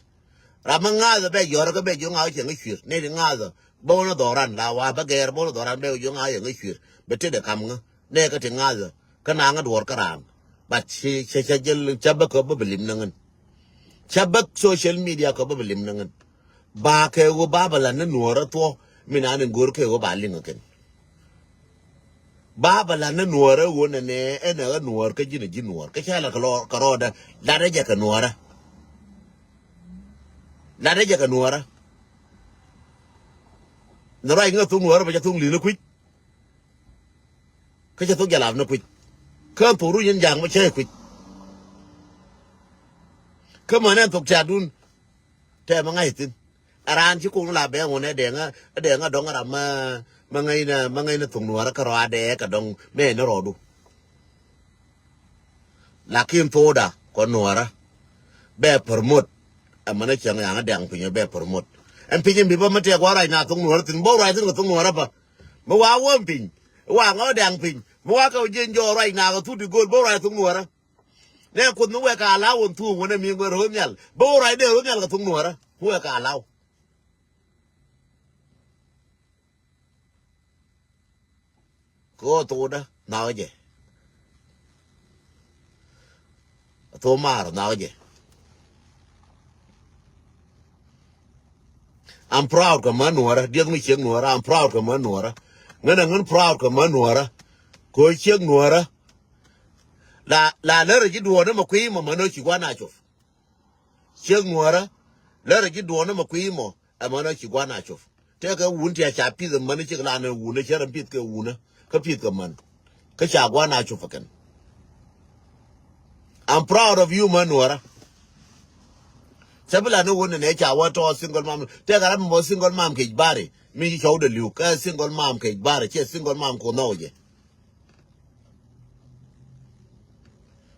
ramanga da be yor ka be jo nga che ngi chwir ne nga da bono doran la wa ba ger bono doran be yo nga ye ngi chwir bete de kam nga ne ka te nga da kana nga dor karam ba chi jel chaba ko ba lim na ngan chaba social media ko ba lim na ngan ba ke go ba bala na nuora to mina ne gor ke go ba linga ken ba bala na nuora wo ne ga nuor ka jina nuor ka chala ka roda la de ja ka nuora nó ra nga tung nuora ba ja tung li na kwit ka ja tung ja lam na kwit ka puru yin jang ma che kwit ka ma na tok cha dun te ma ngai tin aran chi ku la be ngone de nga dong ra ma ngai na tung nuora ka ro ade ka dong me no ro du la kim to da ko nuora be permot amana chang yang dang pinyo be permot em pinyin bi ba ma te kwa rai na tung nuora tin bo rai tin ko tung nuora pa ma wa won pin wa ngo dang pin ma wa ka jin jo rai na ko tu di gol bo rai tung nuora ne ko nu we ka la won tu wona mi ngor ho nyal bo rai de ho nyal ka tung nuora we ka la ko to da na je to mar na je I'm proud ka manuara dia mi cheng nuara I'm proud ka manuara ngana ngan proud ka manuara ko cheng nuara la lere ji duone ma kwi mo mano chi gwana chof che ngora lere ji duone ma kwi mo amano chi gwana chof te ka wun ti cha pi the man chi la na wun che ran pi ke wun ka pi ka man ka cha gwana chof kan. I'm proud of you manora sabula no won ne cha wa to single mom te ka mo single mom ke bare mi show the lu ka single mom ke bare che single mom ko no je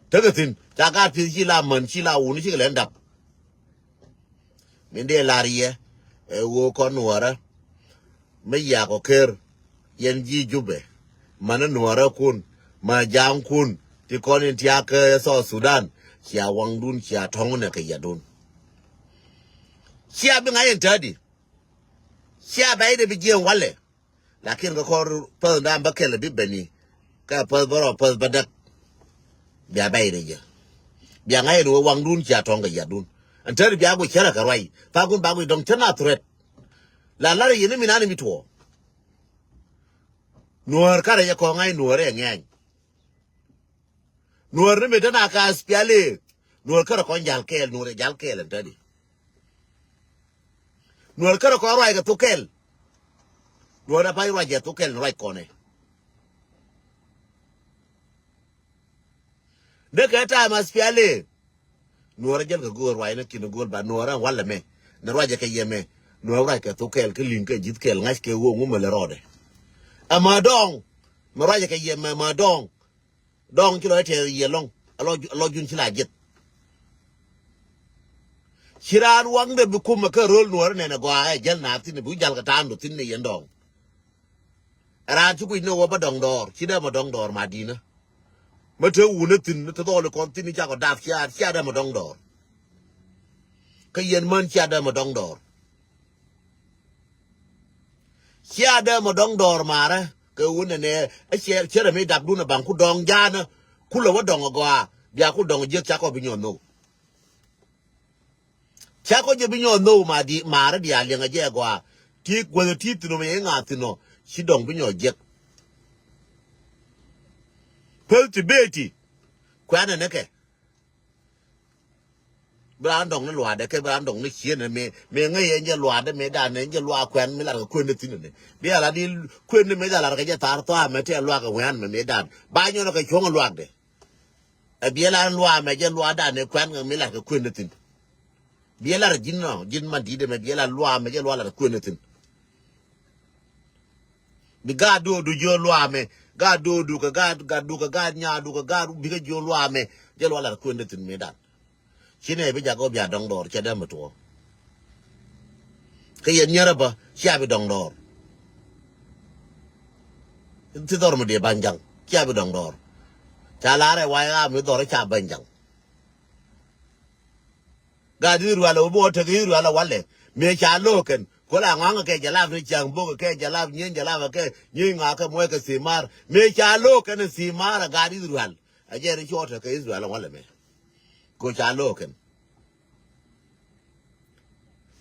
Tagatin, Taka Pizilla Manchila, Unichil end up. Minde Larie, a walk on water, Mayako Ker, Yenji Jube, Mananwara Kun, Majam Kun, Tikonin Tiaka, South Sudan, Chia Wangdun, Chia Tonganaka Yadun. Chia Bing I entered. Chia by the Bigian Wale, Lakin the call Pearl Bakel Bibeni, Kapel Pearl Badak. Bia bay de bia ngai no wang dun cha tonga ya dun antar bia go chara karwai pa gun ba go dong chana threat la yin mi nani mi to nuor kare ya ko ngai nuor e ngai nuor ne me dana ka spiale nuor kare ko jal kel nuor jal kel antadi nuor kare ko roi ga to kel nuor da pai roi ja to kel roi ko ne de ka ta mas piale nuora jel ka gor wa ina kin gor ba nuora wala me na roja ka yeme nuora ka to kel lin ka jit kel ngas ke wo ngum le rode ama dong ma roja ka yeme ma dong kilo te yelong alo jun chila jit chiran wang de bu kuma ka rol nuora ne na gwa jel na tin bu jal ka tam do tin ne yendong ara chu ku no ba dong dor chida ma dong dor ma dina mà thưa u nó tin nó thôi là con tin cha có đạp cha đã mà đong đỏ cái yên mơn cha đã mà đong đỏ cha đã mà đong đỏ mà đó cái u này ấy cha đã mấy đạp luôn là bằng khu đong da nữa khu là what đong ở qua giờ khu đong giết cha có bị nhọn nô cha có bị nhọn nô mà đi mà đó đi liền ở giờ qua thì quên thì tụi nó mấy ngã tụi nó chỉ đong bị nhọn giết Pelti beti kwana neke brandong na lwa de ke brandong ni chien me ngai enje lwa de me da ne enje lwa kwan me la ko kwen tin ne bi ala di kwen me da la ka je tar to me te lwa ka wan me dan ba nyo na ka chong lwa de e bi ala lwa me je lwa da ne kwan me la ka kwen tin bi ala jin man di de me bi ala lwa me je lwa la ka kwen tin bi ga do du jo lwa me ga do du ka ga du ka ga nya du ka ga bi ka jo lwa me je lwa la kwen tin me dan chine bi ja go bia dong dor che da ma to ke yen nyara ba cha bi dong dor ti dor mo de banjang cha bi dong dor cha la re wa ga mi dor cha banjang ga di ru ala bo te gi ru ala wale me cha lo ken ko la ngang ke jala ni chang bo ke jala nyen jala ke nyi nga ke mo ke simar me cha lo ken simar ga di ru al a je ri chota ke ru ala wale me ko cha lo ken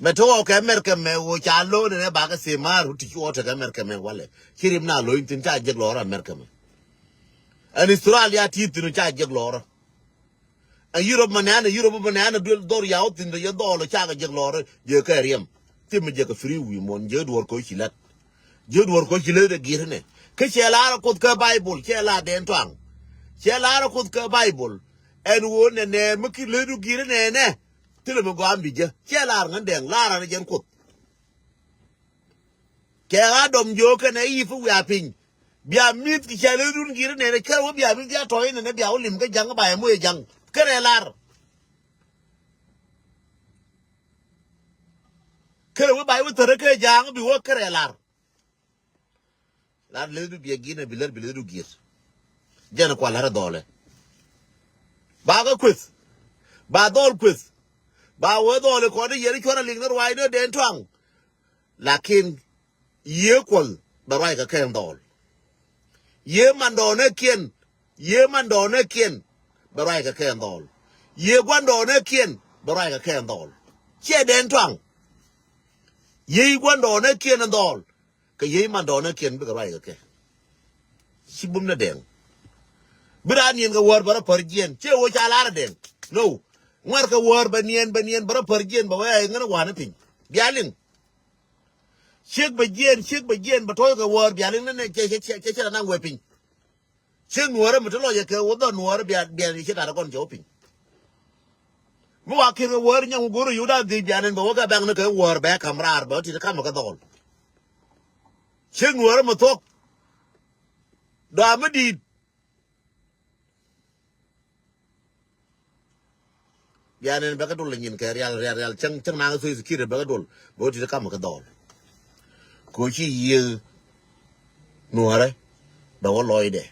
me to ke mer me wo cha lo ne ba ka simar ti chota ke mer me wale kirim na lo tin ta je lo ra mer me an Australia ti tin ta je lo ra a Europe manana dor ya tin de do lo cha ga je lo ra je ka riem ti me je ka free wi mon je dor ko chilat de girne ke che la ko ka Bible che la Den Tɔŋ che la ko ka Bible en wo ne me ki le du girne ne tile me go ambije che la ngan den la ra jen ko ke ga dom jo ke ne yi fu ya pin bia mit ki che le du girne ne ke wo bia mi ya to ne bia o lim ke jang ba mo jang ke re lar ke wo ba wo tere ke jang bi wo ke re lar le du bia gine bi le du gir jen ko la dole ba ga quiz ba dol quiz ba wo dole ko de yeri ko na ling na wai no Den Tɔŋ lakin ye kol ba rai ka ken dol ye mando ne kien ba rai ka ken dol ye gwando ne kien ba rai ka ken dol che Den Tɔŋ ye gwando ne kien dol ka ye mando ne kien ba rai ka ke sibum na den Brani and the word but a pergian. Che which I den. No. Work a word banian but a pergian, but where I'm gonna want a thing. Bialing. Shake begin, but talk a word, Bialing and a non whipping. Shake water, but a lawyer, what don't water be shit out of one joking. Walking a word, young guru, you don't be Bialing, but walk back a word back, camera, but it's a come of all. Shake water, talk. Damadi. Bianin Bagadol in Carrial Chang Chang is kid Bagadol, but it's a come of a doll. Coachy ye Noare, the old Lloyd.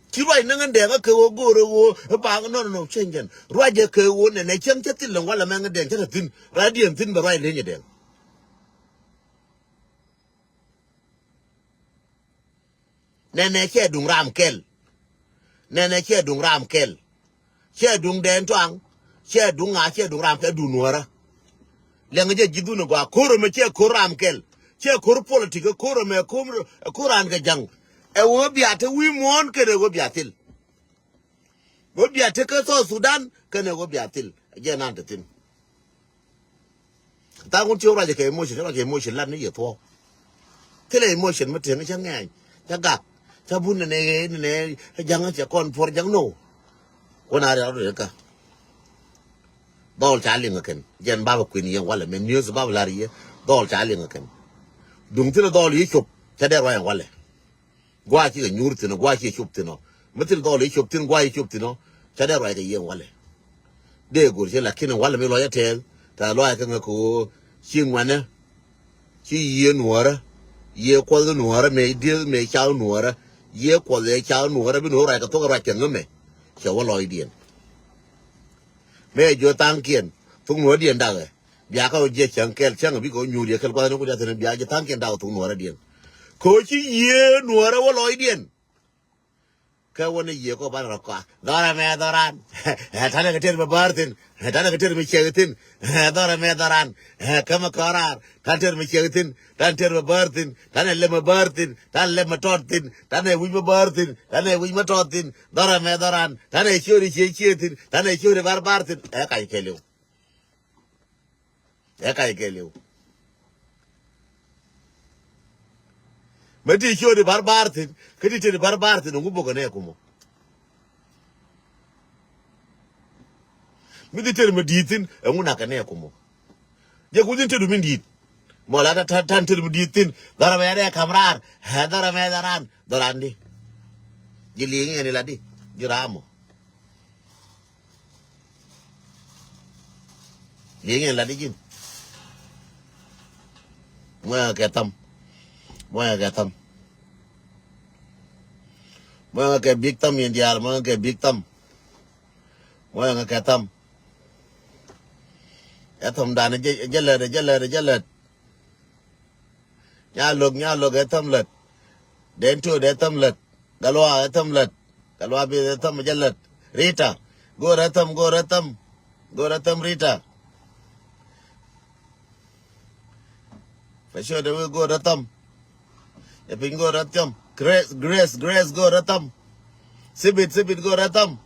Kirai Nangan Deva go a bang no changing. Roger Kerwon and a chang till and while a man then thin, radiant thin, but right linear then. Nene care dung ram kel. Nene care dung ram kel. Share dung Dɛɛŋ Tɔŋ. Share dung ram kel do nuara. Language Giduno go, Koro me chair Koram kel. Chair Kor politic, Koro me a Koran gajang. A will be at a wim one can a be at till. Will be a taker so Sudan can a be at till. Again, under him. That won't you like emotion, land in your talk. Tell emotion, but young gang. Yaga. Tabun and a young as a con for young no. One hour. Dol charling again. Jen Baba Queen young Walla, men news about Larry, Dol charling again. Dung till the doll each up, Tadera and Walla. Guachi and Nurtin, Guachi Chuptino. Metal doll each up tin Guachi Chuptino, Tadera a young Walla. They go, she like in Walla Milo tell, Taloa can go, Sing Wanna, she ye Nuara, ye qual the Nuara, may deal, may chow Nuara, ye qual the chow Nuara, but no right to talk right and me. Shall Lloydian. May your tankian, Tung Rodian Dagger. Biako Jet and Kel Chang, because you can go to the Biaja tanking down to Noradian. Coachy ye, Nora Lloydian. Kawan a year go Baraka. Dora Madaran. Hatana tell me Barton. Hatana tell me Chegatin. Dora Madaran. Kamakara. Tanter me Chegatin. Tanter me Barton. Tana Lema Barton. Tan Lema Tortin. Tana Wima Barton. Tana Wima Tortin. Dora Madaran. Tana Shuri Chegatin. Tana Shuri Barbarton. I tell you. I tell you. But he showed the Barbarton. Could it tell the Barbarton and Wuboganecumo? Military Meditin and Munakanecumo. They couldn't tell me indeed. Molata Tantal Meditin, Doramere Camrar, Doramadaran, Dorandi. Giling and Ladi, Giramo. Ling and Ladigin. Well, get them. Well, get them. Well, get big thumb in the arm, get big thumb. Well, get them. At them down a jellet. Ya look at them let. Then to the thumblet. Galoa at them let. Galoa be the thumb jellet. Rita. Go at them, Rita. For sure they will go at them. If you go at them, Grace, go at them. Sibit, go at them.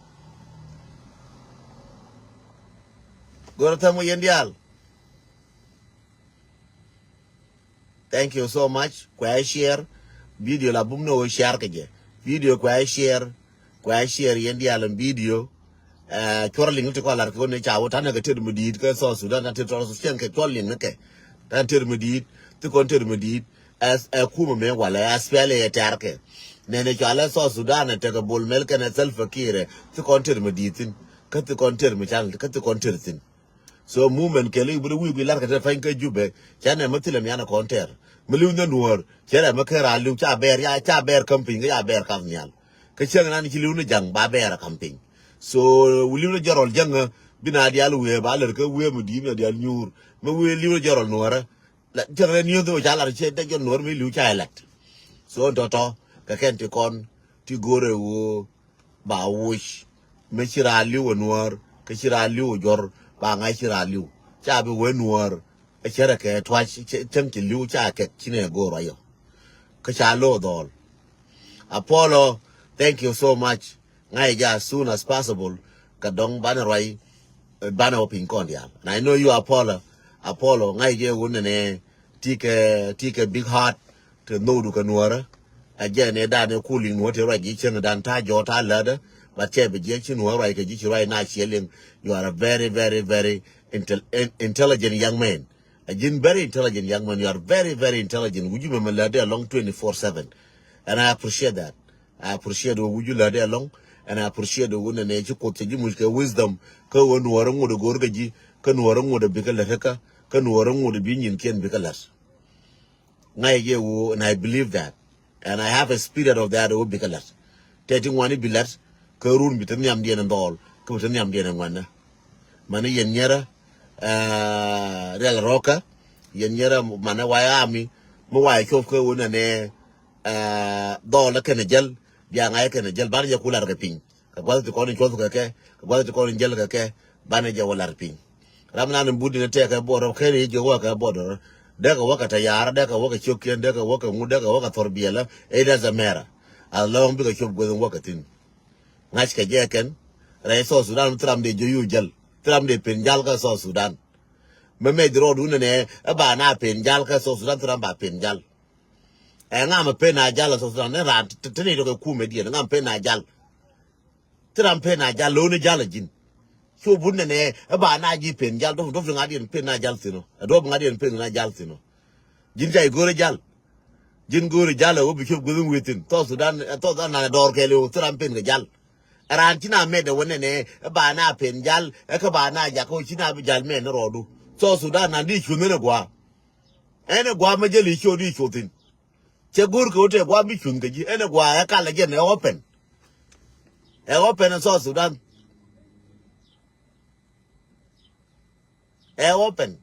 Go at them with Indial. Thank you so much. Kwa share video la bumno share kaje. Video kwa share Indial and video. Chorling to call ko ne chawo tana ga tir mudid ka so Sudan na tir so chen ke tolling ne ke. Tan tir mudid to kontir mudid as a kuma me wala as pele ya tarke. Nene chala so Sudan te ka bol mel kana self fakire to kontir mudidin ka to kontir mi chal ka to kontir tin. So movement kele buru wi lar ka ta fain ka jube chane matilam yana konter. Melu na nuor chera makara lu cha ber camping ya ber kamnyal. Ka chang nan ki lu na jang ba ber camping. So we live jarol jang bina dial we ba ler ka we mu di na dial nyur me we live jarol nuora la jang ni do jala che de jon nuor mi lu cha elect so toto ka ken ti kon ti gore wo ba wush me chira liu nuor ka chira liu jor ba nga chira liu cha be we nuor e chere ke twa chen ti liu cha ke chine go ro yo ka cha lo dol Apollo, thank you so much. Ngai ja as soon as possible. Kadong bana roi bana opin kondial. And I know you Apollo. Apollo ngai je wunene take a big heart to know du kanwara. Again, a dan cooling what right chen dan ta jota ladder, but chebe jechin who right right now shilling. You are a very, very, very intelligent young man. A very intelligent young man. You are very, very intelligent. Would you remember ladder along 24/7? And I appreciate that. I appreciate the would you ladder along, and I appreciate the one and nature coach wisdom. Ka one warung would go gaji, can warung would be a heka, can warung would be in ken bikalas. And I believe that. And I have a spirit of that will be colors. Taking one be less, Karun between yam dean and all, Kutan yam dean and one. Money yenera, Real Roca, yenera Manawai army, Mawai Chofko and dollar can a gel, young I can a gel, Banja Kula reping. About the calling Chofka, about the calling Jelka, Banaja Walarping. Ramlan and Buddha take a board of carriage, your work a border. Deka waka tayara, deka waka chokian, deka waka mudeka waka thorbiela, it doesn't matter. I'll long because chop with waka tin. Nashka jacken, Raiso Sudan, Tram de Juyujal, Tram de Pinjalka, so Sudan. Me made the road unane, a bana Pinjalka, so Sudan Tramba Pinjal. And I'm a penajal, so Sudan, and to tell you a comedian, and I'm penajal. Tram penajal, lone jalajin. So wouldn't about Naji pen, Jal don't Adian pen Jaltino, a dog Adian pen Jaltino. Jinja Gore Jal. Jin Gore Jala will be going with him. Tosudan, I thought on a door Kelly, Trampen Jal. Arantina made a one a bana pen Jal, a cabana Jaco China Jal men Rodu. So Sudan and this Hunagua. And a Guamajali showed each thing. Chegur go to Guamichungaji and a Gua, a Calagan open. A open and South Sudan. Open.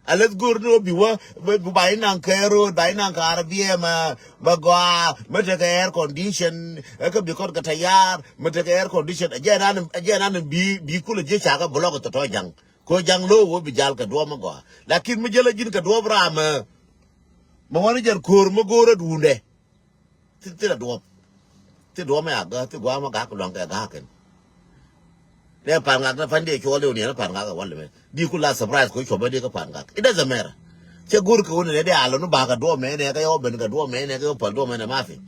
And let's go to be what buying Ankara, buying Ankara, Magua, Mataka air condition, I could be called Katayar, Mataka air condition, again and be cool a jishaka block at the Toyang. Ko Jang Low will be Jalka Dwamagoa. Like in Majalajin Kadwabram, Mawanajan Kur Magora Dunde. Tilla Dwap. Tidwama got to Guama Gakulanga Gaken. They panga Fandi Choli near Panga one. You could last surprise coach or Badica Panga. It doesn't matter. Chagurka on the island back a door man, I open a door man, I open door man and Mafi.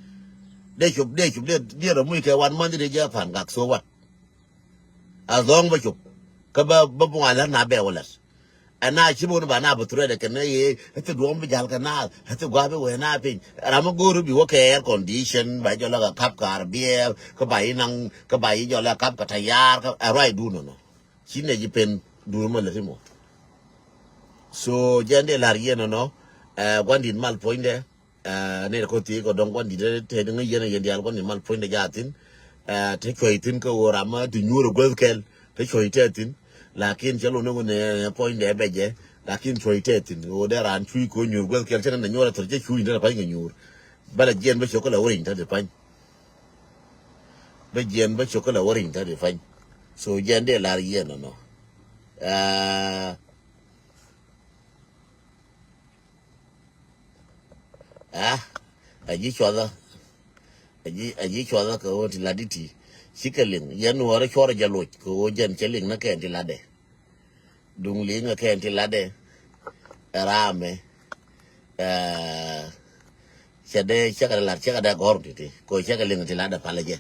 They should dear Muka 1 month they get Panga, so what? As long as you Kaba Babu Island Nabeolas. And now she won't ban up a thread, can I have to do on the Jalcanal, have to go away when I think. And I'm going to be okay air condition, by your like a cup car, beer, Kabai, your like cup catayar, a right do no. She never pen do more little more. So, Jande Larian, no, one did mal point there, near Cotico, don't want to take a year and the other one in mal point the yatin, take your tinko or Rama to Nuro Guelkel, take your tatin. Lakin chalo no point there beje lakin choitetin o there and chui ko nyu gwel kel tan nyu to je chui na pa nyu bala jen ba chokola worin ta de pan ba jen ba chokola worin ta de pan so jen de la yen no aji choda ko ti laditi Chickling, yan wara chora jalot, ko jan chelling na kenti lade. Dung ling a kenti lade. Rame. Chade chakada gortiti, ko chakaling tilada palaje.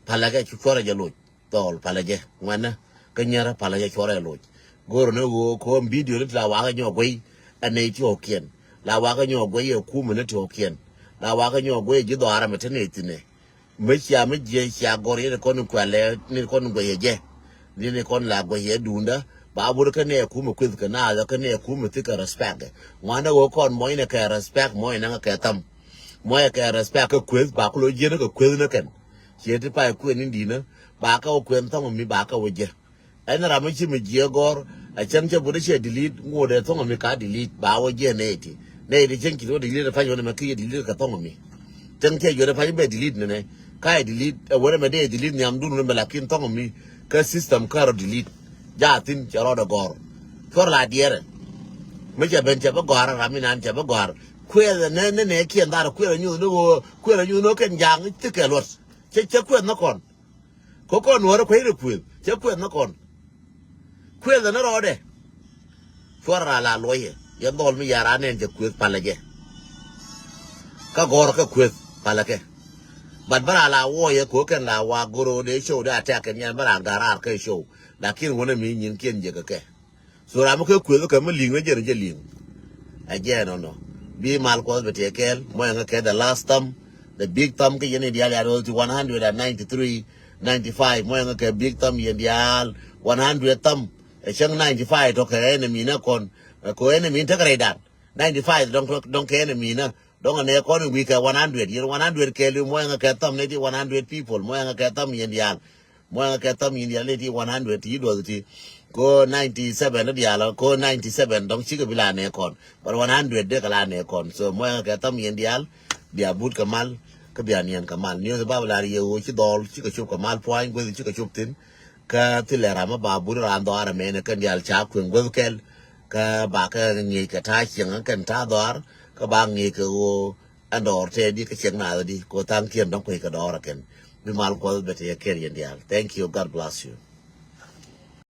Palaga chora jalot, tol palaje, wana, kanyara palaje chora jalot. Goro no ko video la waga nyo gway, a native okien. La waga nyo gway a kuminate okien. La waga nyo gway jido aramatene. Mechia gori ne konu kwale ne konu gweje ne kon la gweje dunda ba bur ka ne ku mu kwiz ka na da ka ne ku mu tika respect wanda go kon moy ne ka respect moy na ka tam moy ka respect ka kwiz ba ko je ne ka kwiz ne kan je ti pa ku ni dina ba ka o kwen tam mi ba ka woje ai na ra mi chi mi je gor a chan che bur che delete ngode to mi ka delete ba woje ne ti ne di chen ki do delete fa yo ne ma ki delete ka to mi chen che yo ne fa be delete ne kai delete where me dey delete ni amdu no melakin tongo mi ka system karo delete ja tin charo da gor for la diere me je ben je ba gor ra mi nan je ba gor queer ne kian da queer nyu no queer nyu no ken yang ti ke lot che queer no kon ko kon wor queer che queer no kon queer no ro de fora la loye ya dol mi yara ne je queer palage ka gor ka queer palake but bara la wo ye ko ken la wa goro de show da attack nyan bara gara ka show la kin wona mi nyin ken je ka ke so ra mo ko queer ka mo ling je ling again no be mal ko be tekel mo nga ke the last time the big time ke yene dial ya to 193 95 mo nga ke big time yen dial 100 tam e chang 95 to ke enemy na kon ko enemy ta kare dan 95 don't ke enemy na don't ne kon we ke 100 yen 100 ke lu mo nga ke tam ne di 100 people mo nga ke tam yen dial mo nga ke tam yen dial ne di 100 ti do ti ko 97 no dialo ko 97 dong chiga bila ne kon but 100 de kala ne kon so mo nga tam yen dial dia but kamal ka bian yen kamal ni ba la ye o chi dol chi ka chup kamal point go chi ka chup tin ka tilera ma ba bu ran do ara me ne kan dial cha kun go kel ka ba ka ngi ka ta chiang kan ta dor ka ba ngi ka o andor te di ka chiang na di ko tang kien dong ko ka dor ken bi mal ko be te ker yen dial thank you god bless you